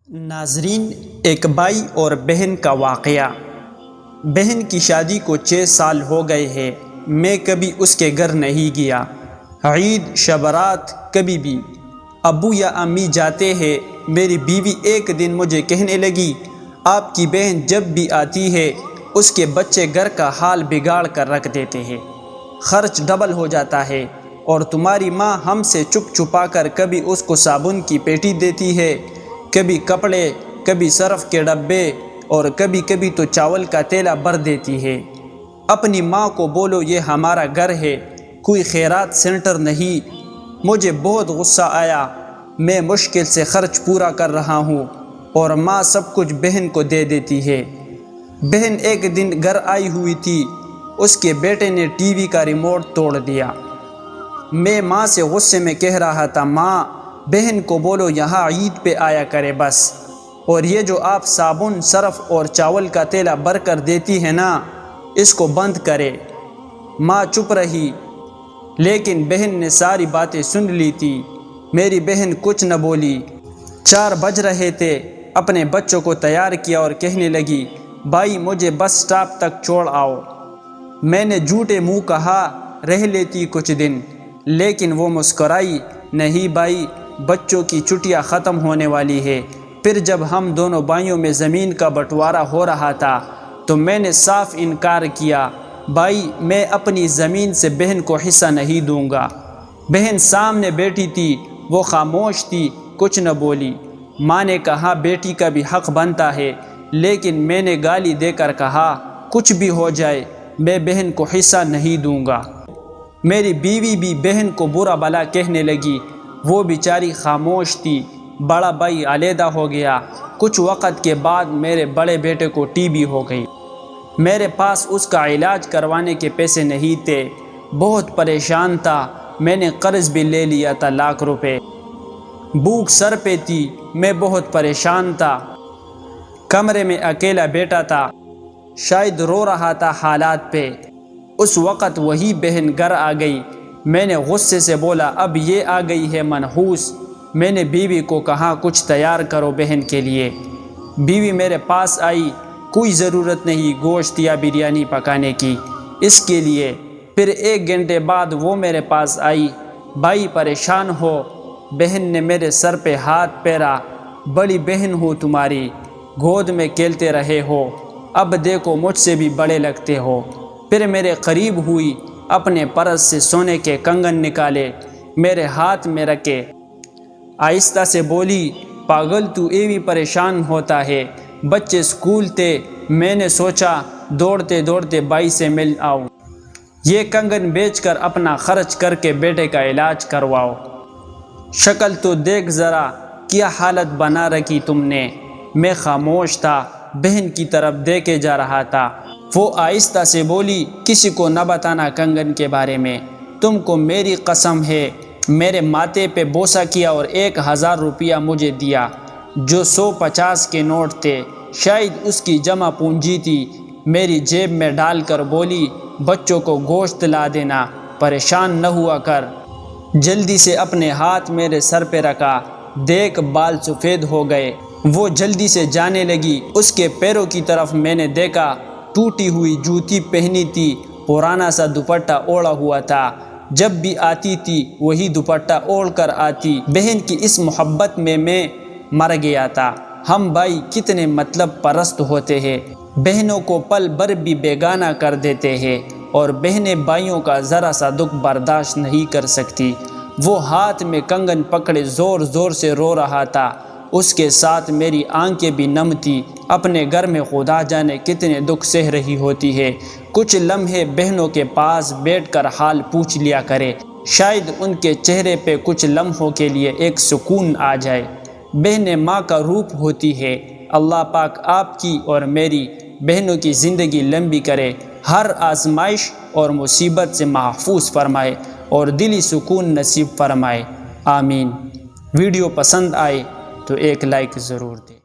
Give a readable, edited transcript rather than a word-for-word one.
ناظرین، ایک بھائی اور بہن کا واقعہ۔ بہن کی شادی کو 6 سال ہو گئے ہیں، میں کبھی اس کے گھر نہیں گیا۔ عید شب برات کبھی بھی ابو یا امی جاتے ہیں۔ میری بیوی ایک دن مجھے کہنے لگی، آپ کی بہن جب بھی آتی ہے اس کے بچے گھر کا حال بگاڑ کر رکھ دیتے ہیں، خرچ ڈبل ہو جاتا ہے، اور تمہاری ماں ہم سے چھپ چھپا کر کبھی اس کو صابن کی پیٹی دیتی ہے، کبھی کپڑے، کبھی سرف کے ڈبے، اور کبھی کبھی تو چاول کا تیلا بھر دیتی ہے۔ اپنی ماں کو بولو یہ ہمارا گھر ہے، کوئی خیرات سینٹر نہیں۔ مجھے بہت غصہ آیا۔ میں مشکل سے خرچ پورا کر رہا ہوں اور ماں سب کچھ بہن کو دے دیتی ہے۔ بہن ایک دن گھر آئی ہوئی تھی، اس کے بیٹے نے ٹی وی کا ریموٹ توڑ دیا۔ میں ماں سے غصے میں کہہ رہا تھا، ماں بہن کو بولو یہاں عید پہ آیا کرے بس، اور یہ جو آپ صابن، سرف اور چاول کا تیلا بھر کر دیتی ہے نا، اس کو بند کرے۔ ماں چپ رہی، لیکن بہن نے ساری باتیں سن لی تھی۔ میری بہن کچھ نہ بولی۔ 4 بج رہے تھے، اپنے بچوں کو تیار کیا اور کہنے لگی، بھائی مجھے بس سٹاپ تک چھوڑ آؤ۔ میں نے جھوٹے منہ کہا، رہ لیتی کچھ دن، لیکن وہ مسکرائی، نہیں بھائی، بچوں کی چھٹیاں ختم ہونے والی ہے۔ پھر جب ہم دونوں بھائیوں میں زمین کا بٹوارا ہو رہا تھا تو میں نے صاف انکار کیا، بھائی میں اپنی زمین سے بہن کو حصہ نہیں دوں گا۔ بہن سامنے بیٹھی تھی، وہ خاموش تھی، کچھ نہ بولی۔ ماں نے کہا بیٹی کا بھی حق بنتا ہے، لیکن میں نے گالی دے کر کہا، کچھ بھی ہو جائے میں بہن کو حصہ نہیں دوں گا۔ میری بیوی بھی بہن کو برا بھلا کہنے لگی، وہ بیچاری خاموش تھی۔ بڑا بھائی علیحدہ ہو گیا۔ کچھ وقت کے بعد میرے بڑے بیٹے کو ٹی بی ہو گئی۔ میرے پاس اس کا علاج کروانے کے پیسے نہیں تھے، بہت پریشان تھا۔ میں نے قرض بھی لے لیا تھا لاکھ روپے۔ بھوک سر پہ تھی، میں بہت پریشان تھا۔ کمرے میں اکیلا بیٹھا تھا، شاید رو رہا تھا حالات پہ۔ اس وقت وہی بہن گھر آ گئی۔ میں نے غصے سے بولا، اب یہ آ گئی ہے منحوس۔ میں نے بیوی کو کہا کچھ تیار کرو بہن کے لیے۔ بیوی میرے پاس آئی، کوئی ضرورت نہیں گوشت یا بریانی پکانے کی اس کے لیے۔ پھر 1 گھنٹے بعد وہ میرے پاس آئی، بھائی پریشان ہو؟ بہن نے میرے سر پہ ہاتھ پھیرا، بڑی بہن ہوں تمہاری، گود میں کھیلتے رہے ہو، اب دیکھو مجھ سے بھی بڑے لگتے ہو۔ پھر میرے قریب ہوئی، اپنے پرس سے سونے کے کنگن نکالے، میرے ہاتھ میں رکھے، آہستہ سے بولی، پاگل تو ایویں پریشان ہوتا ہے؟ بچے اسکول تھے، میں نے سوچا دوڑتے دوڑتے بھائی سے مل آؤں، یہ کنگن بیچ کر اپنا خرچ کر کے بیٹے کا علاج کرواؤ۔ شکل تو دیکھ ذرا، کیا حالت بنا رکھی تم نے۔ میں خاموش تھا، بہن کی طرف دیکھے جا رہا تھا۔ وہ آہستہ سے بولی، کسی کو نہ بتانا کنگن کے بارے میں، تم کو میری قسم ہے۔ میرے ماتھے پہ بوسہ کیا اور 1000 روپیہ مجھے دیا، جو 150 کے نوٹ تھے، شاید اس کی جمع پونجی تھی۔ میری جیب میں ڈال کر بولی، بچوں کو گوشت لا دینا، پریشان نہ ہوا کر۔ جلدی سے اپنے ہاتھ میرے سر پہ رکھا، دیکھ بال سفید ہو گئے۔ وہ جلدی سے جانے لگی۔ اس کے پیروں کی طرف میں نے دیکھا، ٹوٹی ہوئی جوتی پہنی تھی، پرانا سا دوپٹہ اوڑھا ہوا تھا۔ جب بھی آتی تھی وہی دوپٹہ اوڑھ کر آتی۔ بہن کی اس محبت میں مر گیا تھا۔ ہم بھائی کتنے مطلب پرست ہوتے ہیں، بہنوں کو پل بھر بھی بیگانہ کر دیتے ہیں، اور بہنیں بھائیوں کا ذرا سا دکھ برداشت نہیں کر سکتی۔ وہ ہاتھ میں کنگن پکڑے زور زور سے رو رہا تھا، اس کے ساتھ میری آنکھیں بھی نم تھی۔ اپنے گھر میں خدا جانے کتنے دکھ سہ رہی ہوتی ہے۔ کچھ لمحے بہنوں کے پاس بیٹھ کر حال پوچھ لیا کرے، شاید ان کے چہرے پہ کچھ لمحوں کے لیے ایک سکون آ جائے۔ بہنیں ماں کا روپ ہوتی ہے۔ اللہ پاک آپ کی اور میری بہنوں کی زندگی لمبی کرے، ہر آزمائش اور مصیبت سے محفوظ فرمائے اور دلی سکون نصیب فرمائے، آمین۔ ویڈیو پسند آئے تو ایک لائک ضرور دیں۔